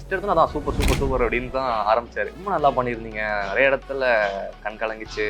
First எடுத்தோன்னா அதான் super super super அப்படின்னு தான் ஆரம்பிச்சாரு. ரொம்ப நல்லா பண்ணியிருந்தீங்க, நிறைய இடத்துல கண் கலங்கிச்சு.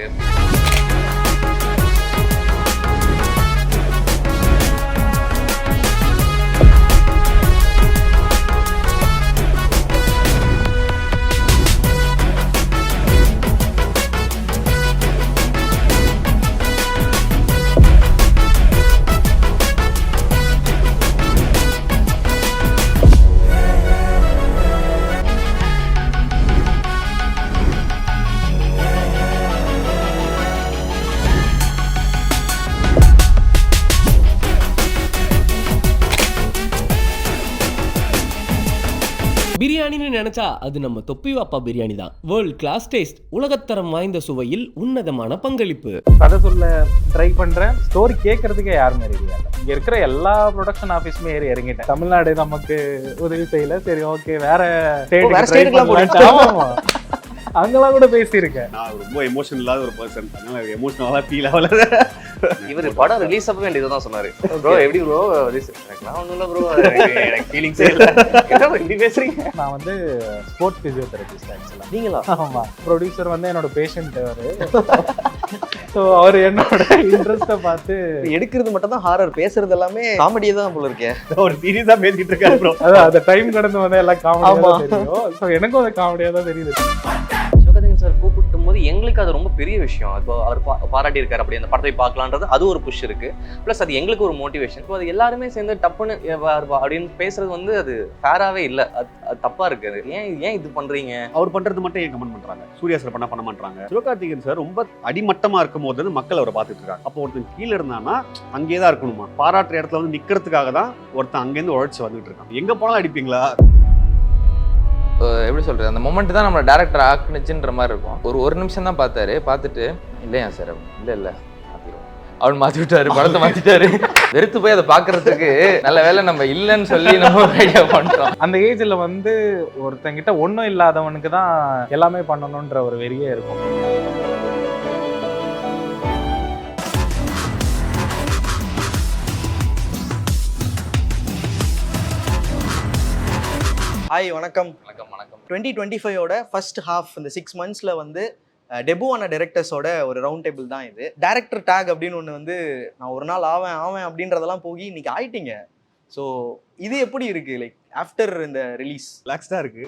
பிரியாணின்னு நினைச்சா அது நம்ம தொப்பி வாப்பா பிரியாணி தான். வேர்ல்ட் கிளாஸ் டேஸ்ட், உலகத்தரம் வாய்ந்த சுவையில் உன்னதமான பங்களிப்பு. கதை சொல்ல ட்ரை பண்றேன், ஸ்டோரி கேட்கறதுக்கே யாருமே ரெடியா இல்லை. இங்க இருக்கிற எல்லா ப்ரொடக்ஷன் ஆஃபீஸுமே ஏறி இறங்கிட்டேன். தமிழ்நாடு நமக்கு உதவி செய்யல, சரி ஓகே வேற அங்கெல்லாம் கூட பேசியிருக்கேன். நான் ரொம்ப எமோஷனல் இல்லாத ஒரு பர்சன், அதனால எமோஷனலா ஃபீல் ஆகல. இவர் படம் ரிலீஸ் அப்பவே வேண்டியதான் சொன்னாரு. ப்ரோ எப்படி ப்ரோ எனக்குலாம் ஒன்றும் இல்லை ப்ரோ, எனக்கு ஃபீலிங்ஸே இல்லை. என்ன இப்படி பேசுறீங்க? நான் வந்து ஸ்போர்ட்ஸ் பிசியோதெரபிஸ்ட் ஆக்சுவலாக. நீங்களா? ஆமா, ப்ரொடியூசர் வந்து என்னோட பேஷண்ட் அவரு. ஸோ அவர் என்னோட இன்ட்ரெஸ்ட்டை பார்த்து எடுக்கிறது மட்டும் தான் ஹாரர், பேசுறது எல்லாமே காமெடியே தான் போல இருக்கே. ஒரு சீரியஸா பேசிட்டு இருக்காரு ப்ரோ. அதான் அந்த டைம் கடந்து வந்து எல்லாம் காமெடியாக தெரியும். ஸோ எனக்கும் அது காமெடியாக தான் தெரியுது. சிவகார்த்திகேயன் சார் கூப்பிட்டும் போது எங்களுக்கு அது ரொம்ப பெரிய விஷயம். இப்போ அவர் பாராட்டி இருக்காரு, அப்படி அந்த படத்தை பார்க்கலான்றது அது ஒரு புஷ் இருக்கு. ப்ளஸ் அது எங்களுக்கு ஒரு மோட்டிவேஷன். இப்போ அது எல்லாருமே சேர்ந்து டப்புன்னு அப்படின்னு பேசுறது வந்து அது ஃபேராகவே இல்லை, அது தப்பா இருக்கு. அது ஏன் இது பண்றீங்க? அவர் பண்றது மட்டும் ஏன் கமெண்ட் பண்றாங்க, சூர்யா சார் பண்ண மாட்டாங்க. சிவகார்த்திகேயன் சார் ரொம்ப அடிமட்டமா இருக்கும் போது மக்கள் அவரை பார்த்துட்டு இருக்காங்க. அப்போ ஒருத்தன் கீழே இருந்தானா அங்கேயே தான் இருக்கணுமா? பாராட்டுற இடத்துல வந்து நிக்கிறதுக்காக தான் ஒருத்தன் அங்கேருந்து உழைச்சு வந்துட்டு இருக்கான். எங்க போனாலும் அடிப்பீங்களா? எப்படி சொல்கிறது, அந்த மொமெண்ட் தான் நம்மளை டேரக்டர் ஆக்குனுச்சுன்ற மாதிரி இருக்கும். ஒரு நிமிஷம் தான் பார்த்தாரு, பார்த்துட்டு இல்லையா சார், இல்லை அவன் மாற்றி விட்டாரு, படத்தை மாற்றிட்டாரு. வெறுத்து போய் அதை பார்க்கறதுக்கு நல்ல வேலை நம்ம இல்லைன்னு சொல்லி நம்ம ஐடியா பண்ணிட்டோம். அந்த ஏஜில் வந்து ஒருத்தங்கிட்ட ஒன்றும் இல்லாதவனுக்கு தான் எல்லாமே பண்ணணுன்ற ஒரு வெறியே இருக்கும். ஹாய், வணக்கம். வணக்கம் வணக்கம். 2025ஓட ஃபர்ஸ்ட் ஹாஃப், இந்த 6 monthsல வந்து டெபு ஆன டைரக்டர்ஸோட ஒரு ரவுண்ட் டேபிள் தான் இது. டைரக்டர் டேக் அப்படின்னு ஒன்று வந்து நான் ஒரு நாள் ஆவேன் அப்படின்றதெல்லாம் போய் இன்னைக்கு ஆயிட்டீங்க. ஸோ இது எப்படி இருக்கு, லைக் ஆஃப்டர் இந்த ரிலீஸ்? ரிலாக்ஸ்டாக இருக்கு.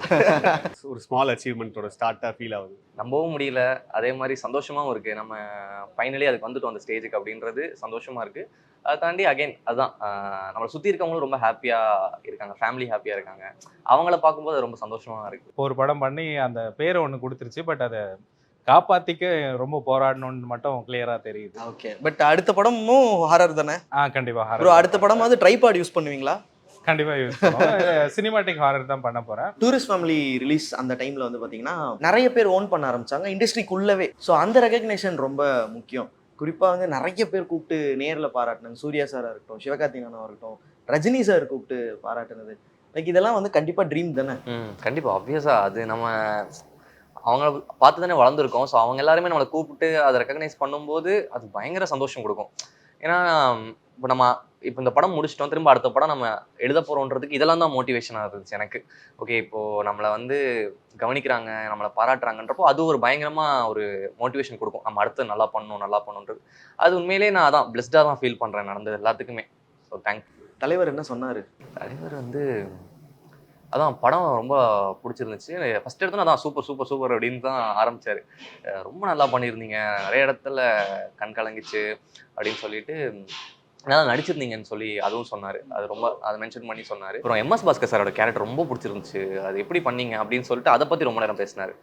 ஒரு ஸ்மால் அச்சீவ்மெண்ட்டோட ஸ்டார்ட்டாக ஃபீல் ஆகுது. நம்பவும் முடியல, அதே மாதிரி சந்தோஷமாகவும் இருக்குது. நம்ம ஃபைனலி அதுக்கு வந்துட்டோம் அந்த ஸ்டேஜுக்கு அப்படின்றது சந்தோஷமாக இருக்குது. அதை தாண்டி அகைன் அதுதான் நம்மளை சுற்றி இருக்கவங்களும் ரொம்ப ஹாப்பியாக இருக்காங்க, ஃபேமிலி ஹாப்பியாக இருக்காங்க. அவங்கள பார்க்கும்போது அது ரொம்ப சந்தோஷமாக இருக்குது. ஒரு படம் பண்ணி அந்த பேரை ஒன்று கொடுத்துருச்சு, பட் அதை காப்பாற்றிக்க ரொம்ப போராடணும்னு மட்டும் கிளியராக தெரியுது. ஓகே, பட் அடுத்த படமும் ஹாரர் தானே? கண்டிப்பாக ப்ரோ, அடுத்த படமாவது ட்ரைபாட் யூஸ் பண்ணுவீங்களா? கண்டிப்பாக யூஸ் பண்ணுவோம். சினிமாட்டிக் ஹாரர் தான் பண்ண போகிறேன். டூரிஸ்ட் ஃபேமிலி ரிலீஸ் அந்த டைமில் வந்து பார்த்தீங்கன்னா நிறைய பேர் ஓன் பண்ண ஆரம்பிச்சாங்க இண்டஸ்ட்ரிக்குள்ளவே. ஸோ அந்த ரெகக்னேஷன் ரொம்ப முக்கியம். குறிப்பாக வந்து நிறைய பேர் கூப்பிட்டு நேரில் பாராட்டினாங்க. சூர்யா சாராக இருக்கட்டும், சிவகார்த்திகேயனாக இருக்கட்டும், ரஜினி சார் கூப்பிட்டு பாராட்டுனது, லைக் இதெல்லாம் வந்து கண்டிப்பாக ட்ரீம் தானே? கண்டிப்பாக ஆப்வியஸாக அது நம்ம அவங்கள பார்த்து தானே வளர்ந்துருக்கோம். ஸோ அவங்க எல்லாருமே நம்மளை கூப்பிட்டு அதை ரெக்கக்னைஸ் பண்ணும்போது அது பயங்கர சந்தோஷம் கொடுக்கும். ஏன்னா இப்போ இந்த படம் முடிச்சிட்டோம், திரும்ப அடுத்த படம் நம்ம எழுத போகிறோன்றதுக்கு இதெல்லாம் தான் மோட்டிவேஷனாக இருந்துச்சு எனக்கு. ஓகே, இப்போது நம்மளை வந்து கவனிக்கிறாங்க, நம்மளை பாராட்டுறாங்கன்றப்போ அது ஒரு பயங்கரமாக ஒரு மோட்டிவேஷன் கொடுக்கும். நம்ம அடுத்து நல்லா பண்ணணுன்றது அது உண்மையிலேயே நான் அதான் பிளஸ்டாக தான் ஃபீல் பண்ணுறேன் நடந்தது எல்லாத்துக்குமே. So thank you. தலைவர் என்ன சொன்னார்? தலைவர் வந்து அதான் படம் ரொம்ப பிடிச்சிருந்துச்சு. ஃபர்ஸ்ட் எடுத்தோன்னா அதான் சூப்பர் சூப்பர் சூப்பர் அப்படின்னு தான் ஆரம்பித்தார். ரொம்ப நல்லா பண்ணியிருந்தீங்க, நிறைய இடத்துல கண் கலங்கிச்சு அப்படின்னு சொல்லிட்டு நல்லா நடிச்சிருந்தீங்கன்னு சொல்லி அதுவும் சொன்னார். அது ரொம்ப அதை மென்ஷன் பண்ணி சொன்னார். அப்புறம் MS பாஸ்கர் சாரோட கேரக்டர் ரொம்ப பிடிச்சிருந்துச்சு, அது எப்படி பண்ணீங்க அப்படின்னு சொல்லிட்டு அதை பற்றி ரொம்ப நேரம் பேசினார்.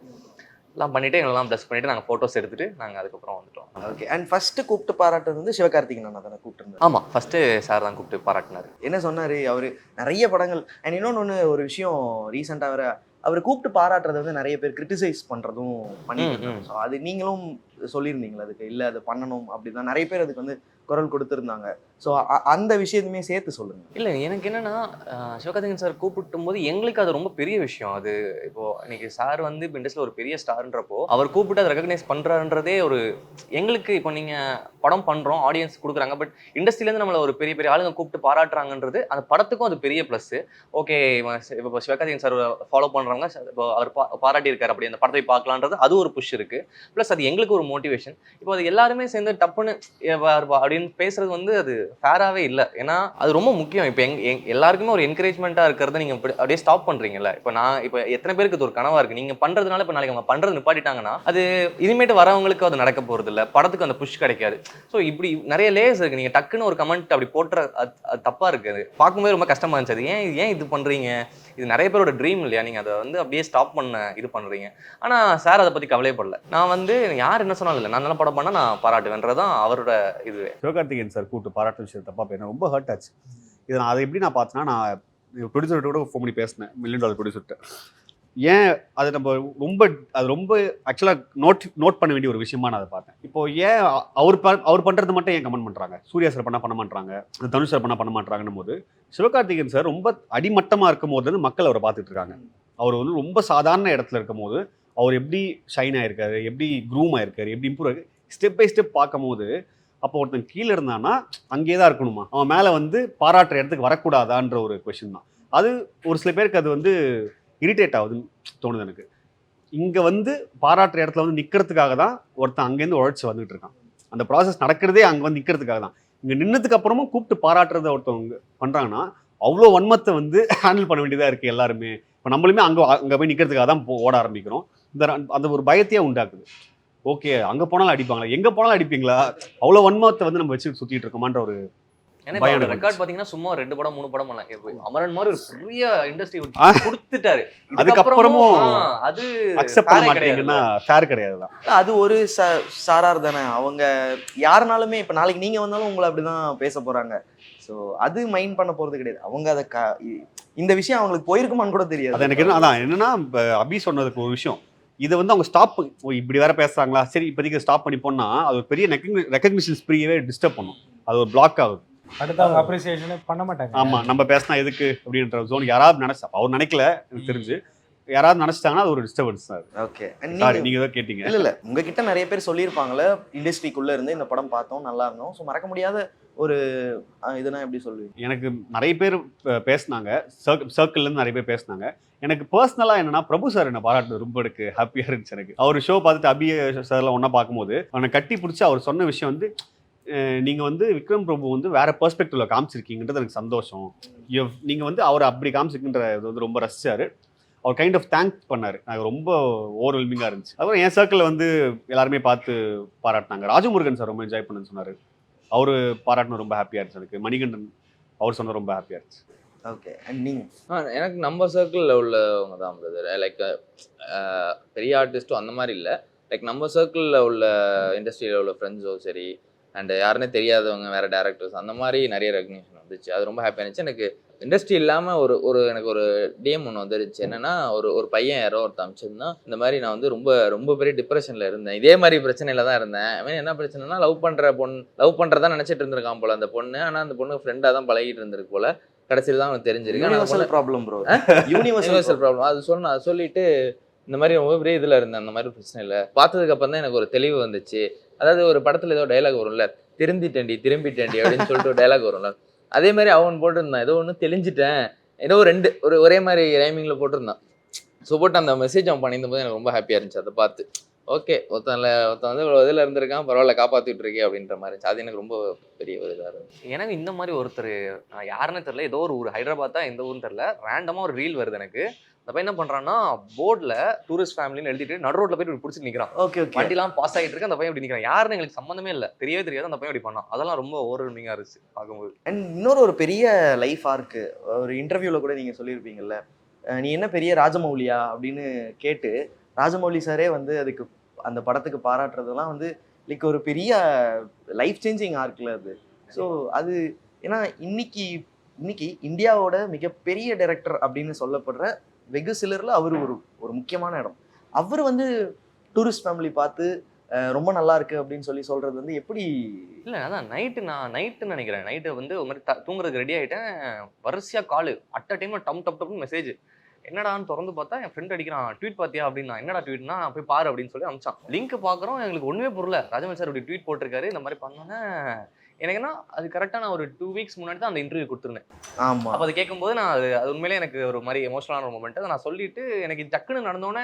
எல்லாம் பண்ணிவிட்டு எங்களெல்லாம் ப்ளஸ் பண்ணிவிட்டு நாங்கள் ஃபோட்டோஸ் எடுத்துகிட்டு நாங்கள் அதுக்கப்புறம் வந்துட்டோம். ஓகே, அண்ட் ஃபஸ்ட்டு கூப்பிட்டு பாராட்டுறது வந்து சிவகார்த்திகேயன் தானே கூப்பிட்டுருந்தார்? ஆமாம், ஃபஸ்ட்டு சார் தான் கூப்பிட்டு பாராட்டினார். என்ன சொன்னார் அவர்? நிறைய படங்கள் அண்ட் இன்னொன்று ஒரு விஷயம் ரீசெண்டாக அவர் கூப்பிட்டு பாராட்டுறதை வந்து நிறைய பேர் கிரிட்டிசைஸ் பண்ணுறதும் பண்ணிட்டு. ஸோ அது நீங்களும் சொல்லியிருந்தீங்களா அதுக்கு? இல்லை அது பண்ணணும் அப்படி தான் நிறைய பேர் அதுக்கு வந்து குரல் கொடுத்துருந்தாங்க. ஸோ அந்த விஷயத்தையுமே சேர்த்து சொல்லுங்க. இல்லை எனக்கு என்னன்னா சிவகார்த்திகேயன் சார் கூப்பிட்டும் போது எங்களுக்கு அது ரொம்ப பெரிய விஷயம். அது இப்போ இன்னைக்கு சார் வந்து இப்போ இண்டஸ்ட்ரியில் ஒரு பெரிய ஸ்டார்ன்றப்போ அவர் கூப்பிட்டு அதை ரெகக்னைஸ் பண்ணுறான்றதே ஒரு எங்களுக்கு இப்போ நீங்கள் படம் பண்ணுறோம் ஆடியன்ஸ் கொடுக்குறாங்க, பட் இண்டஸ்ட்ரியிலேருந்து நம்மளை ஒரு பெரிய பெரிய ஆளுங்க கூப்பிட்டு பாராட்டுறாங்கன்றது அந்த படத்துக்கும் அது பெரிய ப்ளஸ். ஓகே இப்போ சிவகார்த்திகேயன் சார் ஃபாலோ பண்ணுறவங்க இப்போ அவர் பாராட்டியிருக்காரு, அப்படி அந்த படத்தை பார்க்கலான்றது அது ஒரு புஷ் இருக்குது. ப்ளஸ் அது எங்களுக்கு ஒரு மோட்டிவேஷன். இப்போ அது எல்லாருமே சேர்ந்து டப்புன்னு அப்படின்னு பேசுறது வந்து அது ஃபேராகவே இல்லை. ஏன்னா அது ரொம்ப முக்கியம். இப்போ எல்லாருக்குமே ஒரு என்கரேஜ்மெண்ட்டாக இருக்கிறத நீங்கள் அப்படியே ஸ்டாப் பண்ணுறீங்கல்ல. இப்போ எத்தனை பேருக்கு இது ஒரு கனவாக இருக்குது, நீங்கள் பண்ணுறதுனால இப்போ நாளைக்கு அவங்க பண்ணுறது நிப்பாட்டிட்டாங்கன்னா அது இனிமேட்டு வரவங்களுக்கு அது நடக்க போகிறது இல்லை, படத்துக்கு அந்த புஷ் கிடைக்காது. ஸோ இப்படி நிறைய லேயர்ஸ் இருக்குது. நீங்கள் டக்குன்னு ஒரு கமெண்ட் அப்படி போட்டுற அது தப்பாக இருக்குது. பார்க்கும்போது ரொம்ப கஷ்டமாக இருந்துச்சு. அது ஏன் இது பண்ணுறீங்க, இது நிறைய பேரோட ட்ரீம் இல்லையா, நீங்கள் அதை வந்து அப்படியே ஸ்டாப் பண்ண இது பண்ணுறீங்க. ஆனால் சார் அதை பற்றி கவலைப்படல. நான் வந்து யார் என்ன சொன்னாலும் இல்லை, நான் நல்லா படம் பண்ணால் நான் பாராட்டுவேன்றதான் அவரோட இது. சிவகார்த்திகேயன் சார் கூப்பிட்டு பாராட்டு விஷயம் தப்பா போயிருந்தேன், ரொம்ப ஹர்ட் ஆச்சு. இதை நான் அதை எப்படி நான் பார்த்தேன்னா, நான் ப்ரொடியூசர்கிட்ட கூட ஃபோன் பண்ணி பேசினேன், $1 million ப்ரொடியூசர்கிட்ட. ஏன் அது நம்ம ரொம்ப ஆக்சுவலாக நோட் பண்ண வேண்டிய ஒரு விஷயமா நான் அதை பார்த்தேன். இப்போ ஏன் அவர் பண்ணுறது மட்டும் ஏன் கமெண்ட் பண்ணுறாங்க, சூர்யா சார் பண்ண மாட்டாங்க, தனுஷ் சார் பண்ண மாட்டாங்கன்னும் போது சிவகார்த்திகேயன் சார் ரொம்ப அடிமட்டமாக இருக்கும் போது மக்கள் அவரை பார்த்துட்டு இருக்காங்க. அவர் வந்து ரொம்ப சாதாரண இடத்துல இருக்கும் போது அவர் எப்படி ஷைன் ஆயிருக்காரு, எப்படி க்ரூம் ஆயிருக்காரு, எப்படி இம்ப்ரூவ் ஆயிருக்கு, ஸ்டெப் பை ஸ்டெப் பார்க்கும் போது அப்போ ஒருத்தன் கீழே இருந்தானா அங்கேயே தான் இருக்கணுமா, அவன் மேலே வந்து பாராட்டுற இடத்துக்கு வரக்கூடாதான்ற ஒரு கொஷின் தான். அது ஒரு சில பேருக்கு அது வந்து இரிட்டேட் ஆகுதுன்னு தோணுது எனக்கு. இங்கே வந்து பாராட்டுற இடத்துல வந்து நிற்கிறதுக்காக தான் ஒருத்தன் அங்கேருந்து உழைச்சி வந்துட்டு இருக்கான். அந்த ப்ராசஸ் நடக்கிறதே அங்கே வந்து நிற்கிறதுக்காக தான். இங்கே நின்னதுக்கு அப்புறமும் கூப்பிட்டு பாராட்டுறத ஒருத்தவங்க பண்ணுறாங்கன்னா அவ்வளோ வன்மத்தை வந்து ஹேண்டில் பண்ண வேண்டியதாக இருக்குது எல்லாருமே. இப்போ நம்மளுமே அங்கே போய் நிற்கிறதுக்காக தான் ஓட ஆரம்பிக்கிறோம். அந்த ஒரு பயத்தையே உண்டாக்குது. ஓகே, அங்கே போனாலும் அடிப்பாங்களா, எங்கே போனாலும் அடிப்பீங்களா, அவ்வளோ வன்மத்தை வந்து நம்ம வச்சு சுற்றிட்டு இருக்கோமான்ற ஒரு ரெக்கார்ட் பாத்தீங்கன்னா சும்மா 2 படம் 3 படம் பண்ணலாம். அமரன் மாதிரி ஒரு பெரிய இண்டஸ்ட்ரி கொடுத்துட்டாரு, அதுக்கப்புறமும் அது அக்செப்ட் பண்ண மாட்டீங்கன்னா ஃபேர் கிடையாதுதான். அது ஒரு சாரார் தானே. அவங்க யாருனாலுமே இப்போ நாளைக்கு நீங்க வந்தாலும் உங்களை அப்படிதான் பேச போறாங்க. ஸோ அது மைண்ட் பண்ண போறது கிடையாது. அவங்க அதை இந்த விஷயம் அவங்களுக்கு போயிருக்குமான்னு கூட தெரியாது. அது எனக்கு என்னன்னா அபி சொன்னதுக்கு ஒரு விஷயம், இதை வந்து அவங்க ஸ்டாப் இப்படி வேற பேசுறாங்களா, சரி இப்போதைக்கு ஸ்டாப் பண்ணி போனா அது ஒரு பெரிய ரெகக்னிஷன் ஸ்ப்ரீயவே டிஸ்டர்ப் பண்ணும், அது ஒரு பிளாக் ஆகுது. அடுத்து அவங்க அப்ரிசியேஷனே பண்ண மாட்டாங்க. ஆமா, நம்ம பேசினா எதுக்கு அப்படின்ற ஜோன் யாராவது நினைச்சா, அவர் நினைக்கல எனக்கு தெரிஞ்சு, யாராவது நினைச்சிட்டாங்கன்னா அது ஒரு டிஸ்டர்பன்ஸ் தான். ஓகே, நீங்க ஏதோ கேட்டீங்க. இல்ல உங்ககிட்ட நிறைய பேர் சொல்லியிருப்பாங்களே இண்டஸ்ட்ரிக்குள்ள இருந்து இந்த படம் பார்த்தோம் நல்லா இருந்தோம், ஸோ மறக்க முடியாத ஒரு இதுனா எப்படி சொல்லுவீங்க? எனக்கு நிறைய பேர் பேசினாங்க, சர்க்கிள்லேருந்து நிறைய பேர் பேசினாங்க. எனக்கு பர்சனலாக என்னன்னா பிரபு சார் என்னை பாராட்டு ரொம்ப எனக்கு ஹாப்பியாக இருந்துச்சு. எனக்கு அவர் ஷோ பார்த்துட்டு அபி சார்லாம் ஒன்றா பார்க்கும்போது அவனை கட்டி பிடிச்சி அவர் சொன்ன விஷயம் வந்து, நீங்கள் வந்து விக்ரம் பிரபு வந்து வேற பெர்ஸ்பெக்டிவ்ல காமிச்சிருக்கீங்கன்றது எனக்கு சந்தோஷம். நீங்கள் வந்து அவர் அப்படி காமிச்சிருக்கின்ற வந்து ரொம்ப ரசிச்சாரு. அவர் கைண்ட் ஆஃப் தேங்க் பண்ணார். எனக்கு ரொம்ப ஓவர்வெல்மிங்காக இருந்துச்சு. அப்புறம் என் சர்க்கிளில் வந்து எல்லாருமே பார்த்து பாராட்டினாங்க. ராஜமுருகன் சார் ரொம்ப என்ஜாய் பண்ணுன்னு சொன்னார், அவரு பாராட்டின ரொம்ப ஹாப்பியாக இருந்துச்சு. எனக்கு மணிகண்டன் அவர் சொன்ன ரொம்ப ஹாப்பியாக இருந்துச்சு. ஓகே, அண்ட் நீங்கள்? எனக்கு நம்ம சர்க்கிளில் உள்ளவங்க தான் பிரதர். லைக் பெரிய ஆர்டிஸ்ட்டும் அந்த மாதிரி இல்லை, லைக் நம்ம சர்க்கிளில் உள்ள இண்டஸ்ட்ரியில் உள்ள ஃப்ரெண்ட்ஸோ சரி, அண்ட் யாருன்னே தெரியாதவங்க வேறு டேரக்டர்ஸ், அந்த மாதிரி நிறைய ரெகக்னிஷன் வந்துச்சு. அது ரொம்ப ஹாப்பியாக இருந்துச்சு. எனக்கு இண்டஸ்ட்ரி இல்லாமல் எனக்கு ஒரு டிஎம் ஒன்று வந்துருச்சு. என்னன்னா ஒரு பையன் யாரோ ஒருத்தர் அமைச்சிருந்தான், இந்த மாதிரி நான் வந்து ரொம்ப பெரிய டிப்ரெஷனில் இருந்தேன், இதே மாதிரி பிரச்சனையில் தான் இருந்தேன். அவன் என்ன பிரச்சனைனா லவ் பண்ணுறதா நினச்சிட்டு இருந்திருக்கான் போல அந்த பொண்ணு. ஆனால் அந்த பொண்ணு ஃப்ரெண்டாக தான் பழகிட்டு இருந்திருக்கு போல. கடைசியில் தான் அவனுக்கு தெரிஞ்சிருக்கு. Universal problem bro, universal problem. அது சொல்லிட்டு இந்த மாதிரி ரொம்ப பெரிய இதில் இருந்தேன், அந்த மாதிரி பிரச்சனை இல்லை. பார்த்ததுக்கு அப்புறம் தான் எனக்கு ஒரு தெளிவு வந்துச்சு. அதாவது ஒரு படத்தில் ஏதோ டைலாக் வரும்ல, திரும்பிட்டேண்டி அப்படின்னு சொல்லிட்டு ஒரு டைலாக் வரும்ல, அதே மாதிரி அவன் போட்டிருந்தான், ஏதோ ஒன்று தெளிஞ்சிட்டேன், ஏதோ ஒரே மாதிரி ரைமிங்கில் போட்டிருந்தான். ஸோ போட்டு அந்த மெசேஜ் அவன் பண்ணியிருந்த போது எனக்கு ரொம்ப ஹாப்பியாக இருந்துச்சு. அதை பார்த்து ஓகே, ஒருத்தன் வந்து இவ்வளோ இதில் இருந்திருக்கான், பரவாயில்ல காப்பாற்றிட்டு இருக்கே அப்படின்ற மாதிரி இருந்துச்சு. அது எனக்கு ரொம்ப பெரிய ஒரு இதாக இருந்துச்சு. எனக்கு இந்த மாதிரி ஒருத்தர் யாருன்னு தெரியல, ஏதோ ஒரு ஊர் ஹைதராபாத் தான், எந்த ஊர்னு தெரியல, ரேண்டமாக ஒரு ரீல் வருது எனக்கு. அந்த பையன் என்ன பண்ணுறான்னா போர்டில் டூரிஸ்ட் ஃபேமிலின்னு எழுதிட்டு நடு ரோட்டில் போய்ட்டு பிடிச்சி நிற்கிறான். ஓகே, வண்டிலாம் பாஸ் ஆகிட்டு இருக்கு, அந்த பையன் இப்படி நிற்கிறான். யாருன்னு எங்களுக்கு சம்மந்தமே இல்லை, தெரியவே தெரியாது, அந்த பையன் இப்படி பண்ணான். அதெல்லாம் ரொம்ப ஓவர்வெல்மிங்காக இருந்துச்சு பார்க்கும்போது. அண்ட் ஒரு பெரிய லைஃப் ஆர்க்கு ஒரு இன்டர்வியூவில் கூட நீங்கள் சொல்லியிருப்பீங்கல்ல, நீ என்ன பெரிய ராஜமௌலியா அப்படின்னு கேட்டு ராஜமௌலி சாரே வந்து அதுக்கு அந்த படத்துக்கு பாராட்டுறதெல்லாம் வந்து லைக் ஒரு பெரிய லைஃப் சேஞ்சிங் ஆர்க்கில் அது. ஸோ அது ஏன்னா இன்னைக்கு இந்தியாவோட மிகப்பெரிய டைரக்டர் அப்படின்னு சொல்லப்படுற வெகு சிலரில் அவர் ஒரு முக்கியமான இடம். அவர் வந்து டூரிஸ்ட் ஃபேமிலி பார்த்து ரொம்ப நல்லா இருக்கு அப்படின்னு சொல்றது வந்து எப்படி? இல்லை அதான் நைட்டு நினைக்கிறேன். நைட்டு வந்து ஒரு மாதிரி தூங்குறதுக்கு ரெடி ஆகிட்டேன். வரிசையாக கால் அட் அ டைமில் டப்னு மெசேஜ். என்னடான்னு திறந்து பார்த்தா என் ஃப்ரெண்ட் அடிக்கிறான். ட்வீட் பார்த்தியா அப்படின்னா, என்னடா ட்வீட்னா போய் பாரு அப்படின்னு சொல்லி அனுப்பிச்சான். லிங்க் பார்க்குறோம், எங்களுக்கு ஒன்றுமே புரியல. ராஜமௌழி சார் இப்படி ட்வீட் போட்டிருக்காரு. இந்த மாதிரி பண்ணோன்னே எனக்கு என்ன, அது கரெக்டாக நான் ஒரு 2 வீக்ஸ் முன்னாடி தான் அந்த இன்டர்வியூ கொடுத்துருந்தேன். ஆமா. அப்போ அது கேட்கும்போது நான் அது உண்மையிலே எனக்கு ஒரு மாதிரி எமோஷனலான ஒரு மொமெண்ட். அதை நான் சொல்லிட்டு எனக்கு டக்குன்னு நடந்தோடனே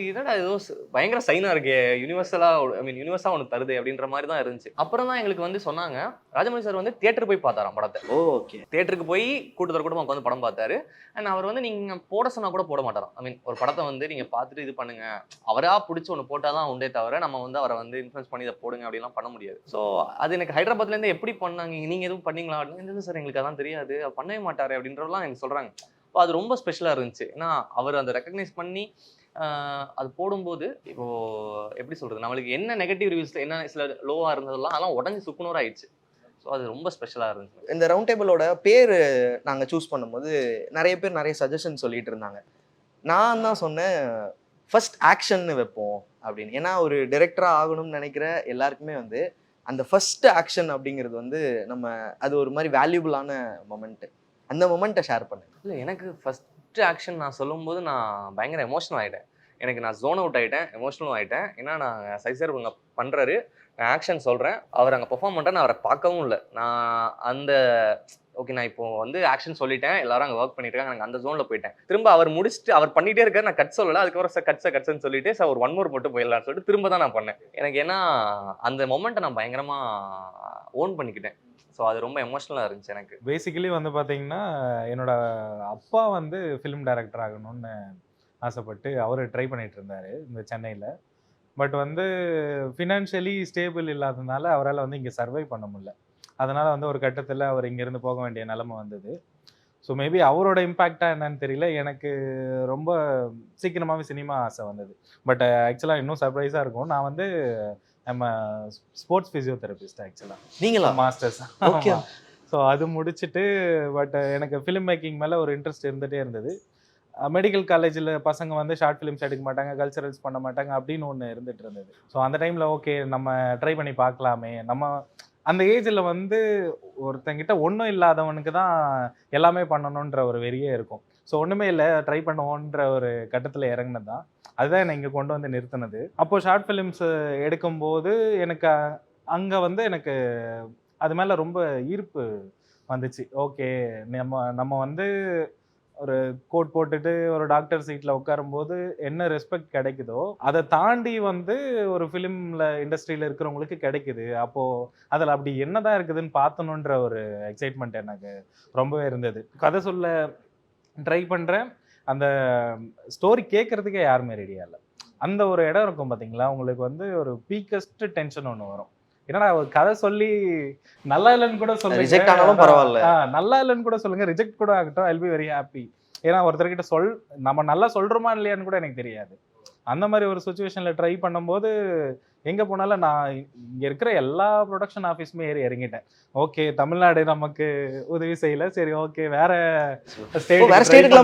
இதோட ஏதோ பயங்கர சைனாக இருக்கே, யூனிவர்ஸாக ஒன்று தருது அப்படின்ற மாதிரி தான் இருந்துச்சு. அப்புறம் தான் எங்களுக்கு வந்து சொன்னாங்க, ராஜமௌழி சார் வந்து தியேட்டருக்கு போய் பார்த்தாராம் படத்தை. ஓகே. தியேட்டருக்கு போய் கூட்டமாக உட்காந்து படம் பார்த்தாரு. அண்ட் அவர் வந்து நீங்கள் போட சொன்னால் கூட போட மாட்டாராம். ஒரு படத்தை வந்து நீங்கள் பார்த்துட்டு இது பண்ணுங்க, அவராக பிடிச்சி ஒன்று போட்டால் தான் உண்டே தவிர நம்ம வந்து அவரை வந்து இன்ஃப்ளூயன்ஸ் பண்ணி இதை போடுங்க அப்படிலாம் பண்ண முடியாது. ஸோ அது எனக்கு ஹைதராபாத்லேருந்து எப்படி பண்ணாங்க, நீங்கள் எதுவும் பண்ணீங்களா அப்படின்னு, சார் எங்களுக்கு அதான் தெரியாது, அவர் பண்ணவே மாட்டார் அப்படின்றலாம் எனக்கு சொல்கிறாங்க. இப்போ அது ரொம்ப ஸ்பெஷலாக இருந்துச்சு. ஏன்னா அவர் அந்த ரெக்கக்னைஸ் பண்ணி அது போடும்போது இப்போது எப்படி சொல்கிறது, நம்மளுக்கு என்ன நெகட்டிவ் ரிவ்யூஸ் என்ன சில லோவாக இருந்ததெல்லாம் அதெல்லாம் உடஞ்சி சுக்குநூறாக ஆயிடுச்சு. ஸோ அது ரொம்ப ஸ்பெஷலாக இருந்துச்சு. இந்த ரவுண்ட் டேபிளோட பேர் நாங்கள் சூஸ் பண்ணும்போது நிறைய பேர் நிறைய சஜஷன் சொல்லிட்டு இருந்தாங்க. நான் தான் சொன்னேன் ஃபர்ஸ்ட் ஆக்ஷன்னு வைப்போம் அப்படின்னு. ஏன்னா ஒரு டைரக்டராக ஆகணும்னு நினைக்கிற எல்லாருக்குமே வந்து அந்த ஃபர்ஸ்ட் ஆக்ஷன் அப்படிங்கிறது வந்து அது ஒரு மாதிரி வேல்யூபிளான மொமெண்ட். அந்த மொமெண்ட்டை ஷேர் பண்ணேன். இல்லை எனக்கு ஃபஸ்ட்டு ஆக்ஷன் நான் சொல்லும்போது நான் பயங்கர எமோஷனல் ஆகிட்டேன். எனக்கு நான் ஜோன் அவுட் ஆகிட்டேன், எமோஷனலும் ஆகிட்டேன். ஏன்னா நான் சைசார் இங்கே பண்ணுறாரு, நான் ஆக்ஷன் சொல்கிறேன், அவர் அங்கே பெர்ஃபார்ம் பண்ணுறேன், நான் அவரை பார்க்கவும் இல்லை. நான் அந்த ஓகே நான் இப்போ வந்து ஆக்ஷன் சொல்லிட்டேன், எல்லாரும் அங்கே ஒர்க் பண்ணிட்டு இருக்காங்க, நாங்கள் அந்த ஜோனில் போயிட்டேன். திரும்ப அவர் முடிச்சுட்டு அவர் பண்ணிகிட்டே இருக்காரு, நான் கட் சொல்லலை. அதுக்கப்புறம் சார் கட்ஸ்ன்னு சொல்லிட்டு சார் ஒரு 1 more மட்டும் போயிடலான்னு சொல்லிட்டு திரும்ப தான் நான் பண்ணேன். எனக்கு ஏன்னா அந்த மொமெண்ட்டை நான் பயங்கரமாக ஓன் பண்ணிக்கிட்டேன். ஸோ அது ரொம்ப எமோஷ்னலாக இருந்துச்சு எனக்கு. பேசிக்கலி வந்து பார்த்தீங்கன்னா என்னோட அப்பா வந்து ஃபிலிம் டைரக்டர் ஆகணும்னு ஆசைப்பட்டு அவர் ட்ரை பண்ணிட்டு இருந்தார் இந்த சென்னையில். பட் வந்து ஃபினான்ஷியலி ஸ்டேபிள் இல்லாததுனால அவரால் வந்து இங்கே சர்வை பண்ண முடியல. அதனால் வந்து ஒரு கட்டத்தில் அவர் இங்கேருந்து போக வேண்டிய நிலைமை வந்தது. ஸோ மேபி அவரோட இம்பேக்டாக என்னன்னு தெரியல, எனக்கு ரொம்ப சீக்கிரமாகவே சினிமா ஆசை வந்தது. பட் ஆக்சுவலாக இன்னும் சர்ப்ரைஸாக இருக்கும், நான் வந்து நம்ம ஸ்போர்ட்ஸ் ஃபிசியோதெரபிஸ்ட் ஆக்சுவலாக. நீங்களா? மாஸ்டர்ஸ். ஓகே. ஸோ அது முடிச்சுட்டு பட் எனக்கு ஃபிலிம் மேக்கிங் மேலே ஒரு இன்ட்ரெஸ்ட் இருந்துகிட்டே இருந்தது. மெடிக்கல் காலேஜில் பசங்க வந்து ஷார்ட் ஃபிலிம்ஸ் எடுக்க மாட்டாங்க, கல்ச்சரல்ஸ் பண்ண மாட்டாங்க அப்படின்னு ஒன்று இருந்துகிட்டு இருந்தது. ஸோ அந்த டைமில் ஓகே நம்ம ட்ரை பண்ணி பார்க்கலாமே, நம்ம அந்த ஏஜில் வந்து ஒருத்தங்கிட்ட ஒன்றும் இல்லாதவனுக்கு தான் எல்லாமே பண்ணணுன்ற ஒரு வெறியே இருக்கும். ஸோ ஒன்றுமே இல்லை ட்ரை பண்ணுவோன்ற ஒரு கட்டத்தில் இறங்கினது தான், அதுதான் என்னை இங்கே கொண்டு வந்து நிறுத்தினது. அப்போது ஷார்ட் ஃபிலிம்ஸ் எடுக்கும்போது எனக்கு அங்கே வந்து எனக்கு அது மேலே ரொம்ப ஈர்ப்பு வந்துச்சு. ஓகே நம்ம வந்து ஒரு கோட் போட்டுட்டு ஒரு டாக்டர் சீட்டில் உட்காரும்போது என்ன ரெஸ்பெக்ட் கிடைக்குதோ அதை தாண்டி வந்து ஒரு ஃபிலிமில் இண்டஸ்ட்ரியில் இருக்கிறவங்களுக்கு கிடைக்குது. அப்போது அதில் அப்படி என்ன தான் இருக்குதுன்னு பார்த்தணுன்ற ஒரு எக்ஸைட்மெண்ட் எனக்கு ரொம்பவே இருந்தது. கதை சொல்ல ட்ரை பண்ணுறேன், அந்த ஸ்டோரி கேட்குறதுக்கே யாருமே ரெடியாக இல்லை. அந்த ஒரு இடம் இருக்கும் பார்த்தீங்களா, உங்களுக்கு வந்து ஒரு பீக்கஸ்ட் டென்ஷன் ஒன்று வரும். ஏன்னா ஒரு கதை சொல்லி நல்லா இல்லைன்னு கூட சொல்லுங்க, ரிஜெக்ட் ஆனாலும் பரவாயில்ல, நல்லா இல்லைன்னு கூட சொல்லுங்க, ரிஜெக்ட் கூட ஆகட்டும், I will be very happy. ஏன்னா ஒருத்தர்கிட்ட நம்ம நல்லா சொல்றோமா இல்லையான்னு கூட எனக்கு தெரியாது. அந்த மாதிரி ஒரு சுச்சுவேஷன்ல ட்ரை பண்ணும்போது எங்க போனாலும் நான் இங்க இருக்கிற எல்லா ப்ரொடக்ஷன் ஆஃபீஸுமே இறங்கிட்டேன். ஓகே தமிழ்நாடு நமக்கு உதவி செய்யல, சரி ஓகே வேற ஸ்டேட்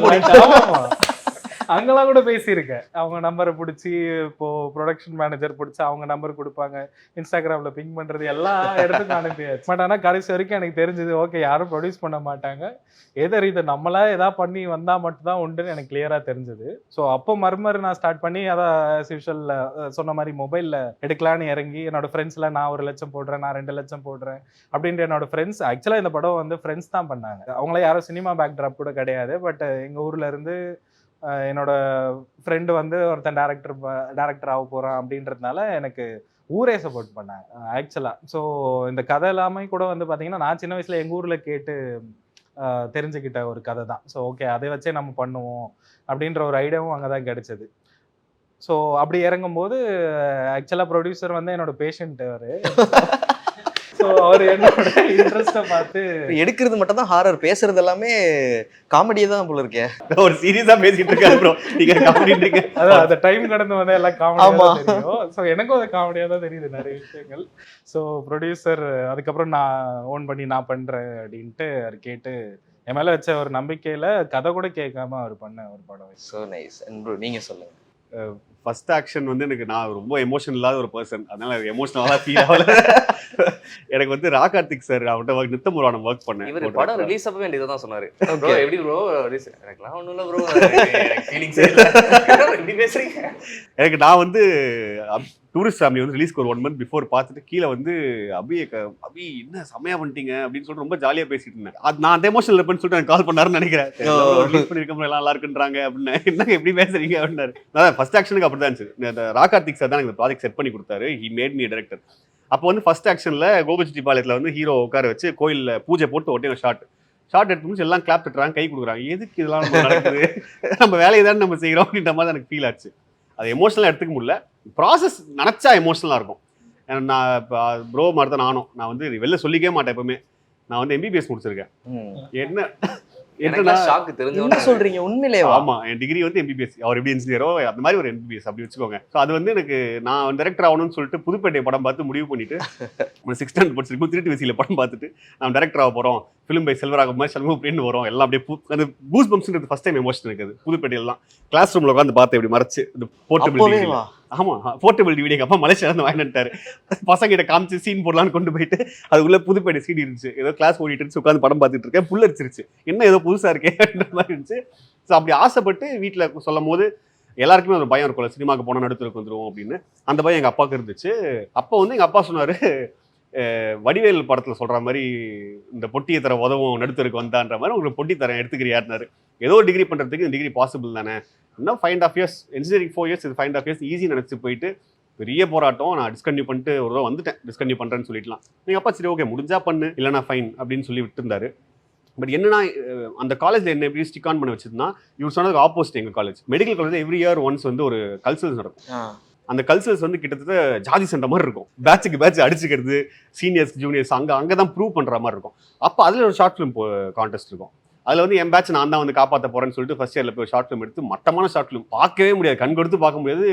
அங்கெல்லாம் கூட பேசியிருக்கேன். அவங்க நம்பரை பிடிச்சி இப்போ ப்ரொடக்ஷன் மேனேஜர் பிடிச்சி அவங்க நம்பர் கொடுப்பாங்க, இன்ஸ்டாகிராமில் பிங் பண்ணுறது எல்லா இடத்துக்கும் அனுப்பியாச்சு. பட் ஆனால் கடைசி வரைக்கும் எனக்கு தெரிஞ்சது ஓகே யாரும் ப்ரொடியூஸ் பண்ண மாட்டாங்க, இதை நம்மளா எதாவது பண்ணி வந்தால் மட்டும்தான் உண்டுன்னு எனக்கு கிளியராக தெரிஞ்சது. ஸோ அப்போ மறுமறு நான் ஸ்டார்ட் பண்ணி அதான் சிவிஷலில் சொன்ன மாதிரி மொபைலில் எடுக்கலான்னு இறங்கி என்னோட ஃப்ரெண்ட்ஸில் நான் 1 லட்சம் போடுறேன், நான் 2 லட்சம் போடுறேன் அப்படின்ற என்னோட ஃப்ரெண்ட்ஸ். ஆக்சுவலாக இந்த படம் வந்து ஃப்ரெண்ட்ஸ் தான் பண்ணாங்க, அவங்கள யாரும் சினிமா பேக்ட்ராப் கூட கிடையாது. பட் எங்கள் ஊரில் இருந்து என்னோட ஃப்ரெண்டு வந்து ஒருத்தன் டேரக்டர் ஆக போகிறான் அப்படின்றதுனால எனக்கு ஊரே சப்போர்ட் பண்ணாங்க ஆக்சுவலாக. ஸோ இந்த கதை எல்லாமே கூட வந்து பார்த்தீங்கன்னா நான் சின்ன வயசில் எங்கள் ஊரில் கேட்டு தெரிஞ்சுக்கிட்ட ஒரு கதை தான். ஸோ ஓகே அதை வச்சே நம்ம பண்ணுவோம் அப்படின்ற ஒரு ஐடியாவும் அங்கே தான் கிடைச்சது. ஸோ அப்படி இறங்கும்போது ஆக்சுவலாக ப்ரொடியூசர் வந்து என்னோட பேஷண்ட் அவர். ஸோ அவர் என்னோட இன்ட்ரெஸ்ட்டை பார்த்து எடுக்கிறது மட்டும் தான் ஹாரர், பேசுறது எல்லாமே காமெடியே தான் போல இருக்கேன். ஒரு சீரியஸா பேசிட்டு இருக்காரு ப்ரோ, நீங்க காமெடி இருக்கு. அதான் அந்த டைம் கடந்து வந்து எல்லாம் காமெடியா தெரியும். ஸோ எனக்கும் அது காமெடியா தான் தெரியுது நிறைய விஷயங்கள். ஸோ ப்ரொடியூசர் அதுக்கப்புறம் நான் ஓன் பண்ணி நான் பண்றேன் அப்படின்ட்டு அவர் கேட்டு என் மேல வச்ச ஒரு நம்பிக்கையில கதை கூட கேட்காம அவர் பண்ண ஒரு படம். So nice. ப்ரோ நீங்க சொல்லுங்க. ஃபர்ஸ்ட் ஆக்ஷன் வந்து எனக்கு நான் ரொம்ப எமோஷனல் இல்லாத ஒரு பர்சன், அதனால எமோஷனலாக ஃபீல் ஆகல. எனக்கு வந்து ரா கார்த்திக் சார் அவர்கிட்ட நித்தமுருவானம் ஒர்க் பண்ணேன். இவர் படம் ரிலீஸ் அப்பவே வேண்டியதை தான் சொன்னாரு. ப்ரோ எப்படி ப்ரோ ரிலீஸ்? எனக்குலாம் ஒன்றும் இல்லை ப்ரோ, ஃபீலிங்ஸே இல்லை. எப்படி பேசுறீங்க? எனக்கு நான் வந்து டூரிஸ்ட் ஃபேமிலி வந்து ரிலீஸ்க்கு ஒரு 1 month பிஃபோர் பார்த்துட்டு கீழே வந்து அபி என்ன செம்மையா பண்ணிட்டீங்க அப்படின்னு சொல்லிட்டு ரொம்ப ஜாலியாக பேசிட்டு இருந்தேன். அது நான் அந்த எமோஷனல் இருப்பேன்னு சொல்லிட்டு எனக்கு கால் பண்ணாருன்னு நினைக்கிறேன். ரிலீஸ் பண்ணிருக்கோம் எல்லாம் நல்லா இருக்குன்றாங்க அப்படின்னு. என்னங்க எப்படி பேசுறீங்க அப்படின்னாரு. அதான் ஃபர்ஸ்ட் ஆக்ஷனுக்கு அப்படி தான் இருந்துச்சு. இந்த ரா கார்த்திக் சார் தான் எனக்கு ப்ராஜெக்ட் செட் பண்ணி கொடுத்தாரு. He made me director. அப்போ வந்து ஃபர்ஸ்ட் ஆக்ஷனில் கோபிச்செட்டிப்பாளையத்தில் வந்து ஹீரோ உட்கார வச்சு கோயிலில் பூஜை போட்டு ஒட்டே ஷார்ட் எடுத்து முடிச்சு எல்லாம் கிளாப் தட்டுறாங்க, கை கொடுக்குறாங்க. எதுக்கு இதெல்லாம் நம்ம நடக்குது, நம்ம வேலையை தானே நம்ம செய்கிறோம் அப்படின்ற மாதிரி எனக்கு ஃபீல் ஆச்சு. அது எமோஷனலாக எடுத்துக்க முடியல. ப்ராசஸ் நினச்சா எமோஷனலாக இருக்கும். நான் இப்போ ப்ரோ மாதிரி தான் நான் வந்து வெளில சொல்லிக்கவே மாட்டேன் எப்பவுமே. நான் வந்து MBBS முடிச்சிருக்கேன். என்ன ஷாக்கு தெரிஞ்சு என்ன சொல்றீங்க உண்மையிலேயே? ஆமா, என் டிகிரி வந்து MBBS. அவர் எப்படி இன்ஜினியரோ அந்த மாதிரி ஒரு MBBS அப்படி வச்சுக்கோங்க. ஸோ அது வந்து எனக்கு நான் டைரக்டர் ஆகணும்னு சொல்லிட்டு புதுப்பேட்டை படம் பார்த்து முடிவு பண்ணிட்டு 6th standard படிச்சிருக்கோம். திருட்டு விசியில் படம் பார்த்துட்டு நம்ம டைரக்டர் ஆக போறோம், ஃபிலிம் பை செல்வராக மாதிரி சண்முகப்பிரியன்னு வரும், எல்லாம் அப்படியே அந்த கூஸ் பம்ப்ஸ்ன்றது ஃபர்ஸ்ட் டைம் எமோஷன் இருக்குது. புதுப்பேட்டையெல்லாம் கிளாஸ் ரூம்ல உட்காந்து பார்த்து இப்படி மறைச்சு இந்த போர்ட்டபிள். ஆமா, போர்ட்டபிள் டிவிடி அப்பா மலேசியா இருந்து வாங்கிட்டாரு. பசங்க கிட்ட காமிச்சு சீன் போடலான்னு கொண்டு போயிட்டு அதுக்குள்ள புதுப்பேட்டை சீன் இருந்துச்சு. ஏதோ கிளாஸ் ஓடிட்டு இருந்துச்சு, உட்காந்து படம் பார்த்துட்டு இருக்கேன். புல் அரிச்சிருச்சு, என்ன ஏதோ புதுசா இருக்கேன்ற மாதிரி இருந்துச்சு. ஸோ அப்படி ஆசைப்பட்டு வீட்டில் சொல்லும் போது எல்லாருக்குமே ஒரு பயம் இருக்கும்ல, சினிமாவுக்கு போனால் நடுத்தருக்கு வந்துடும் அப்படின்னு. அந்த பயம் எங்கள் அப்பாவுக்கு இருந்துச்சு. அப்போ வந்து எங்கள் அப்பா சொன்னார், வடிவேல் படத்தில் சொல்கிற மாதிரி இந்த பொட்டியை தர உதவும் நடுத்தருக்கு வந்தான்ற மாதிரி உங்களுக்கு பொட்டி தரேன் எடுத்துக்கிறியாருனாரு. ஏதோ ஒரு டிகிரி பண்ணுறதுக்கு இந்த டிகிரி பாசிபிள் தானே, இன்னும் 5.5 years இன்ஜினியரிங் 4 years, இது 5.5 years ஈஸி நினச்சி போயிட்டு பெரிய போராட்டம். நான் டிஸ்கன்டினியூ பண்ணிட்டு ஒரு தடவை வந்துட்டேன், டிஸ்கன்டினியூ பண்ணுறேன்னு சொல்லிடலாம். எங்கள் அப்பா சரி ஓகே முடிஞ்சா பண்ணு, இல்லைனா ஃபைன் அப்படின்னு சொல்லி விட்டுருந்தாரு. பட் என்னன்னா அந்த காலேஜில் என்ன எப்படி ஸ்டிக் ஆன் பண்ண வச்சதுன்னா, இவர் சொன்னதுக்கு ஆப்போசிட். எங்கள் college medical college every year once வந்து ஒரு கல்ச்சரல்ஸ் நடக்கும். அந்த கல்ச்சரல்ஸ் வந்து கிட்டத்தட்ட ஜாதி சண்டை மாதிரி இருக்கும். பேட்சுக்கு பேட்ச் அடிச்சுக்கிறது, சீனியர்ஸ் ஜூனியர்ஸ் அங்கே தான் ப்ரூவ் பண்ணுற மாதிரி இருக்கும். அப்போ அதில் ஒரு ஷார்ட் ஃபிலிம் கான்டெஸ்ட் இருக்கும். அதில் வந்து என் பேட்ச் நான் தான் வந்து காப்பாற்ற போகிறேன்னு சொல்லிட்டு ஃபர்ஸ்ட் இயரில் போய் ஷார்ட் ஃபிலிம் எடுத்து மட்டமான ஷார்ட் ஃபிலிம் பார்க்கவே முடியாது, கண் கொடுத்து பார்க்க முடியாது.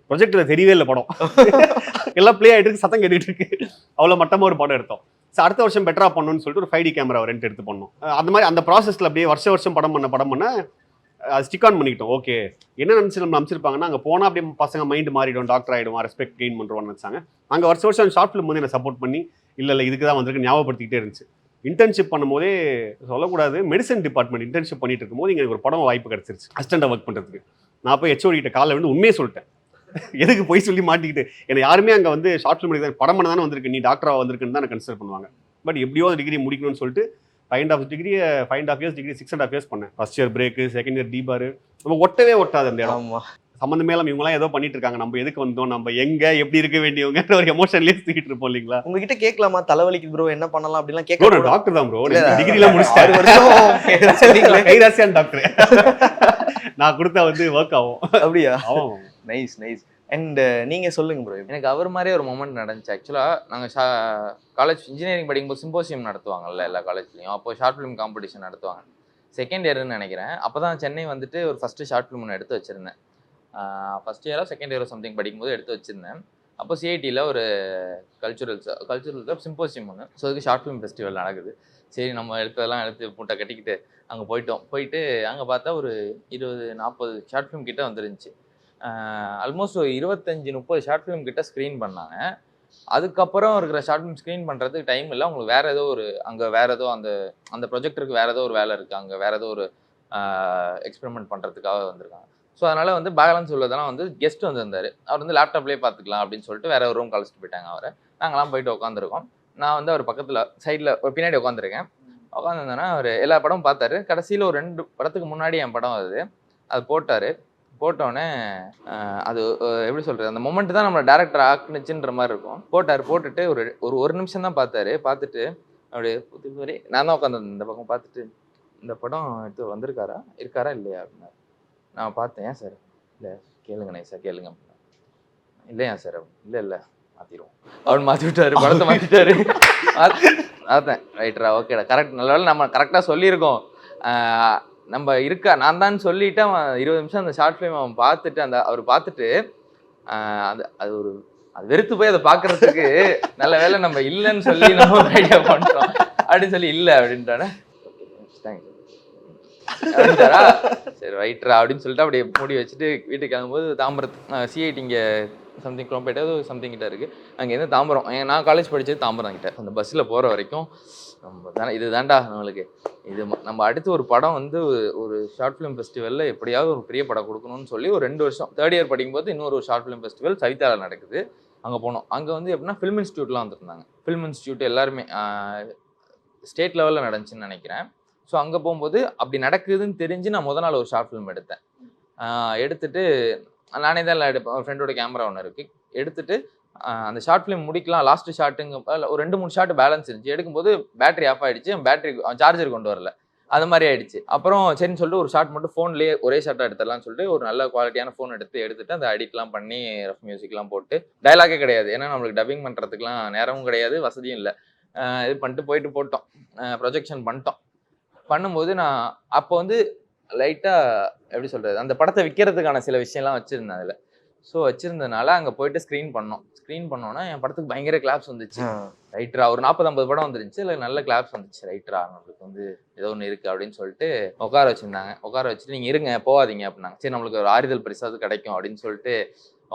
ப்ரொஜெக்டில் தெரியவே இல்லை படம். எல்லாம் ப்ளே ஆகிட்டு இருக்கு, சத்தம் கேட்டுட்டு இருக்கு. அவ்வளோ மட்டமாக ஒரு படம் எடுத்தோம். ஸோ அடுத்த வருஷம் பெட்டராக பண்ணணும்னு சொல்லிட்டு ஒரு 5D கேமரா ரெண்ட் எடுத்து பண்ணோம். அந்த மாதிரி அந்த ப்ராசஸில் அப்படியே வருஷம் படம் பண்ண அது ஸ்டிக் ஆன் பண்ணிக்கிட்டோம். ஓகே என்ன நினச்சி நம்ம அமைச்சிருப்பாங்கன்னா, அங்கே போனால் அப்படியே பசங்க மைண்டு மாறிடும், டாக்டர் ஆகிடும், ரெஸ்பெக்ட் கெயின் பண்ணுறோம்னு நினச்சாங்க. அங்கே வருஷம் ஷார்ட் ஃபிலிம் வந்து என்னை சப்போர்ட் பண்ணி இல்லை இதுக்கு தான் வந்திருக்கு ஞாபகப்படுத்திக்கிட்டே இருந்துச்சு. இன்டர்ன்ஷிப் பண்ணும்போதே சொல்லக்கூடாது, மெடிசன் டிபார்ட்மெண்ட் இன்டர்ன்ஷிப் பண்ணிட்டு இருக்கும்போது இங்கே ஒரு படம் வாய்ப்பு கிடச்சிருச்சு அசிஸ்டண்டாக ஒர்க் பண்ணுறதுக்கு. நான் போய் HOD கிட்ட காலைல வந்து உண்மையே சொல்லிட்டேன். எதுக்கு போய் சொல்லி மாட்டிக்கிட்டு, என்னை யாருமே அங்கே வந்து ஷார்ட் ஃபிலிம் எடுக்க படம் பண்ண தானே வந்திருக்கு, நீ டாக்டராக வந்திருக்குன்னு தான் கன்சிடர் பண்ணுவாங்க. பட் எப்படியோ அந்த டிகிரி முடிக்கணும்னு சொல்லிட்டு 5.5 years டிகிரி 6.5 years பண்ணேன். First year break, second year debar, நம்ம ஒட்டவே ஒட்டாது அந்த இடம். சம்மந்தமே இல்லாமல் இவங்களாம் ஏதோ பண்ணிட்டு இருக்காங்க, நம்ம எதுக்கு வந்தோம், நம்ம எங்க எப்படி இருக்க வேண்டியவங்க ஒரு எமோஷன்லேயே தூக்கிட்டு இருப்போம் இல்லைங்களா. உங்ககிட்ட கேட்கலாமா, தலைவலிக்கு ப்ரோ என்ன பண்ணலாம் அப்படிலாம் கேட்க? டாக்டர் தான் ப்ரோ, டிகிரிலாம் முடிச்சிட்டேன், கைராசியான டாக்டர். நான் கொடுத்தா வந்து ஒர்க் ஆகும். அப்படியா? நைஸ். அண்ட் நீங்கள் சொல்லுங்க ப்ரோ. எனக்கு அவர் மாதிரியே ஒரு மொமெண்ட் நடந்துச்சு. ஆக்சுவலாக நாங்கள் காலேஜ் இன்ஜினியரிங் படிக்கும்போது சிம்போசியம் நடத்துவாங்கல்ல எல்லா காலேஜ்லேயும். அப்போ ஷார்ட் ஃபிலிம் காம்படிஷன் நடத்துவாங்க. செகண்ட் இயர்னு நினைக்கிறேன். அப்போ தான் சென்னை வந்துட்டு ஒரு ஃபஸ்ட்டு ஷார்ட் ஃபிலிம் ஒன்று எடுத்து வச்சுருந்தேன். ஃபஸ்ட் இயரோ செகண்ட் இயரோ சம்திங் படிக்கும்போது எடுத்து வச்சுருந்தேன். அப்போ CITயில் ஒரு கல்ச்சுரல் சிம்போசியம் ஒன்று. ஸோ அதுக்கு ஷார்ட் ஃபிலிம் ஃபெஸ்டிவல் நடக்குது. சரி நம்ம எடுத்து மூட்டை கட்டிக்கிட்டு அங்கே போயிட்டு அங்கே பார்த்தா ஒரு 20-40 ஷார்ட் ஃபிலிம் கிட்ட வந்துருந்துச்சு. ஆல்மோஸ்ட் ஒரு 25-30 ஷார்ட் ஃபிலிம் கிட்ட ஸ்க்ரீன் பண்ணாங்க. அதுக்கப்புறம் இருக்கிற ஷார்ட் ஃபிலிம் ஸ்க்ரீன் பண்ணுறதுக்கு டைம் இல்லை. உங்களுக்கு வேறு ஏதோ ஒரு அங்கே வேறு ஏதோ அந்த ப்ரொஜெக்டருக்கு வேறு ஏதோ ஒரு வேலை இருக்குது, அங்கே வேறு ஏதோ ஒரு எக்ஸ்பெரிமெண்ட் பண்ணுறதுக்காக வந்திருக்காங்க. ஸோ அதனால் வந்து பேலன்ஸ் உள்ளதெல்லாம் வந்து கெஸ்ட் வந்திருந்தார். அவர் வந்து லேப்டாப்லேயே பார்த்துக்கலாம் அப்படின்னு சொல்லிட்டு வேறு ஒரு ரூம் கழிச்சிட்டு போயிட்டாங்க அவரை. நாங்களாம் போயிட்டு உட்காந்துருக்கோம். நான் வந்து அவர் பக்கத்தில் சைடில் பின்னாடி உட்காந்துருக்கேன். உட்காந்துருந்தேன்னா அவர் எல்லா படமும் பார்த்தாரு. கடைசியில் ஒரு 2 படத்துக்கு முன்னாடி என் படம் அது போட்டோடனே அது எப்படி சொல்கிறது, அந்த மொமெண்ட் தான் நம்மளை டேரக்டர் ஆக்குனுச்சுன்ற மாதிரி இருக்கும். போட்டுட்டு ஒரு நிமிஷம் தான் பார்த்துட்டு அப்படியே நான் தான் உட்காந்துருந்தேன் இந்த பக்கம் பார்த்துட்டு, இந்த படம் எடுத்து இருக்காரா இல்லையா அப்படின்னா. நான் பார்த்தேன், ஏன் சார் இல்லை கேளுங்க நைஸாக கேளுங்க அப்படின்னா. இல்லையா சார் இல்லை மாற்றிடுவோம் அப்படின்னு மாற்றி விட்டாரு, படத்தை மாற்றிட்டாரு. பார்த்தேன் ரைட்டரா ஓகேடா கரெக்ட், நல்ல வேலை நம்ம கரெக்டாக சொல்லியிருக்கோம். நம்ம நான் தான் சொல்லிவிட்டு அவன் 20 நிமிஷம் அந்த ஷார்ட் ஃபிலிம் அவன் பார்த்துட்டு அவர் பார்த்துட்டு அது வெறுத்து போய் அதை பார்க்கறதுக்கு நல்ல வேலை நம்ம இல்லைன்னு சொல்லி நம்ம ஐடியா பண்ணிட்டோம் அப்படின்னு சொல்லி இல்லை அப்படின்ட்டானே. தேங்க்யூ. அப்படின்ட்டாரா, சரி ரைட்ரா அப்படின்னு சொல்லிட்டு அப்படியே மூடி வச்சுட்டு வீட்டுக்கு கிளம்பும்போது தாம்பரத்து சிஐடி இங்கே சம்திங் குரோம்பேட்டை சம்திங் கிட்ட இருக்குது. அங்கேருந்து தாம்பரம், நான் காலேஜ் படித்தது தாம்பரம் கிட்ட. அந்த பஸ்ஸில் போகிற வரைக்கும் நம்ம தானே இது தாண்டா நம்மளுக்கு இது நம்ம அடுத்து ஒரு படம் வந்து ஒரு ஷார்ட் ஃபிலிம் ஃபெஸ்டிவலில் எப்படியாவது ஒரு பெரிய படம் கொடுக்கணும்னு சொல்லி ஒரு 2 வருஷம் தேர்ட் இயர் படிக்கும்போது இன்னொரு ஷார்ட் ஃபிலிம் ஃபெஸ்டிவல் சவிதாவில் நடக்குது. அங்கே போனோம். அங்கே வந்து எப்படின்னா ஃபிலிம் இன்ஸ்டியூட்லாம் வந்துருந்தாங்க. ஃபிலிம் இன்ஸ்டியூட் எல்லாருமே ஸ்டேட் லெவலில் நடந்துச்சுன்னு நினைக்கிறேன். ஸோ அங்கே போகும்போது அப்படி நடக்குதுன்னு தெரிஞ்சு நான் முதல் நாள் ஒரு ஷார்ட் ஃபிலிம் எடுத்தேன். எடுத்துட்டு நானே தான் எல்லாம் எடுப்பேன். ஒரு ஃப்ரெண்டோட கேமரா ஒன்று இருக்குது. எடுத்துட்டு அந்த ஷார்ட் ஃபிலிம் முடிக்கலாம், லாஸ்ட் ஷாட்டுங்க ஒரு 2-3 ஷாட் பேலன்ஸ் இருந்துச்சு. எடுக்கும்போது பேட்டரி ஆஃப் ஆகிடுச்சு. பேட்டரி சார்ஜர் கொண்டு வரல, அது மாதிரி ஆயிடுச்சு. அப்புறம் சரின்னு சொல்லிட்டு ஒரு ஷாட் மட்டும் ஃபோன்லேயே ஒரே ஷாட்டாக எடுத்துடலாம்னு சொல்லிட்டு ஒரு நல்ல குவாலிட்டியான ஃபோன் எடுத்துட்டு அந்த எடிட்லாம் பண்ணி ரஃப் மியூசிக்லாம் போட்டு டைலாகே கிடையாது. ஏன்னா நம்மளுக்கு டப்பிங் பண்ணுறதுக்குலாம் நேரமும் கிடையாது, வசதியும் இல்லை. இது பண்ணிட்டு போட்டோம், ப்ரொஜெக்ஷன் பண்ணிட்டோம். பண்ணும்போது நான் அப்போ வந்து லைட்டாக எப்படி சொல்கிறது, அந்த படத்தை விற்கிறதுக்கான சில விஷயம்லாம் வச்சுருந்தேன் அதில். ஸோ வச்சுருந்ததுனால அங்கே போயிட்டு ஸ்க்ரீன் பண்ணோன்னா என் படத்துக்கு பயங்கர கிளாப்ஸ் வந்துச்சு. ரைட்ரா ஒரு 40-50 படம் வந்துருந்துச்சு, இல்லை நல்ல கிளாப்ஸ் வந்துச்சு. ரைட்ரா நம்மளுக்கு வந்து ஏதோ ஒன்று இருக்குது அப்படின்னு சொல்லிட்டு உட்கார வச்சுருந்தாங்க. உட்கார வச்சுட்டு நீங்கள் இருங்க போகாதீங்க அப்படின்னாங்க. சரி நம்மளுக்கு ஒரு ஆறுதல் பரிசாவது கிடைக்கும் அப்படின்னு சொல்லிட்டு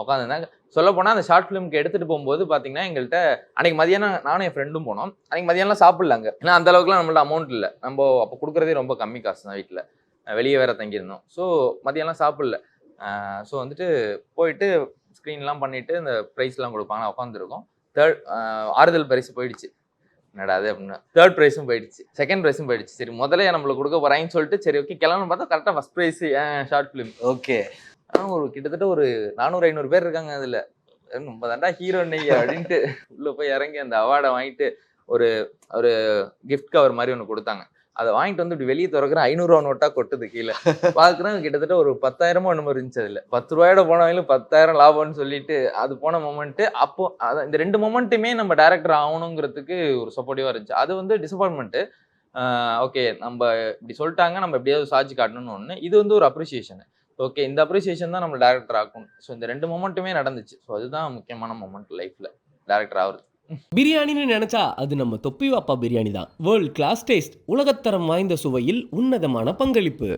உட்காந்துருந்தாங்க. சொல்லப்போனால் அந்த ஷார்ட் ஃபிலிம்க்கு எடுத்துகிட்டு போகும்போது பார்த்தீங்கன்னா எங்கள்கிட்ட அன்றைக்கி மதியானம் நானும் என் ஃப்ரெண்டும் போனோம். அன்றைக்கி மதியானம்லாம் சாப்பிட்லாங்க, ஏன்னா அந்த அளவுக்குலாம் நம்மள்ட்ட அமௌண்ட் இல்லை. நம்ம அப்போ கொடுக்குறதே ரொம்ப கம்மி காசு தான், வீட்டில் வெளியே வேற தங்கியிருந்தோம். ஸோ மதியானம்லாம் சாப்பிடல. ஸோ வந்துட்டு போயிட்டு ஸ்க்ரீன்லாம் பண்ணிவிட்டு இந்த ப்ரைஸ்லாம் கொடுப்பாங்க, உட்காந்துருக்கோம். ஆறுதல் பரிசு போயிடுச்சு. என்னடா அது அப்படின்னா தேர்ட் ப்ரைஸும் போயிடுச்சு, செகண்ட் ப்ரைஸும் போயிடுச்சு. சரி முதல்ல நம்மளுக்கு கொடுக்க போகிறாங்கன்னு சொல்லிட்டு சரி ஓகே கிளம்புன்னு பார்த்தா கரெக்டாக first prize short film. Okay. ஆனால் ஒரு கிட்டத்தட்ட ஒரு 400-500 பேர் இருக்காங்க அதில். நம்ம தாண்டா ஹீரோ நெய்யா அப்படின்ட்டு உள்ளே போய் இறங்கி அந்த அவார்டை வாங்கிட்டு ஒரு ஒரு கிஃப்ட் கவர் மாதிரி ஒன்று கொடுத்தாங்க. அதை வாங்கிட்டு வந்து இப்படி வெளியே திறக்கிறேன், 500 ரூபா நோட்டாக கொட்டுது கீழே. பார்க்குறேன் கிட்டத்தட்ட ஒரு 10,000 ஒன்று இருந்துச்சு. அதில் 10 ரூபாயோட போனவங்களும் 10,000 லாபம்னு சொல்லிட்டு அது போன மொமெண்ட்டு. அப்போ அதான் இந்த 2 மொமெண்ட்டுமே நம்ம டேரக்டர் ஆகணுங்கிறதுக்கு ஒரு சப்போர்ட்டிவாக இருந்துச்சு. அது வந்து டிசப்பாயின்மெண்ட்டு. ஓகே நம்ம இப்படி சொல்லிட்டாங்க, நம்ம எப்படியாவது சாட்சி காட்டணும்னு ஒன்று. இது வந்து ஒரு அப்ரிசியேஷன். ஓகே இந்த அப்ரிசியேஷன் தான் நம்ம டேரக்டர் ஆகும். ஸோ இந்த 2 மொமெண்ட்டுமே நடந்துச்சு. ஸோ அதுதான் முக்கியமான மொமெண்ட் லைஃப்பில் டேரக்டர் ஆகுறது. பிரியாணின்னு நினைச்சா அது நம்ம தொப்பி வாப்பா பிரியாணி தான். வேர்ல்ட் கிளாஸ் டேஸ்ட், உலகத்தரம் வாய்ந்த சுவையில் உன்னதமான பங்களிப்பு.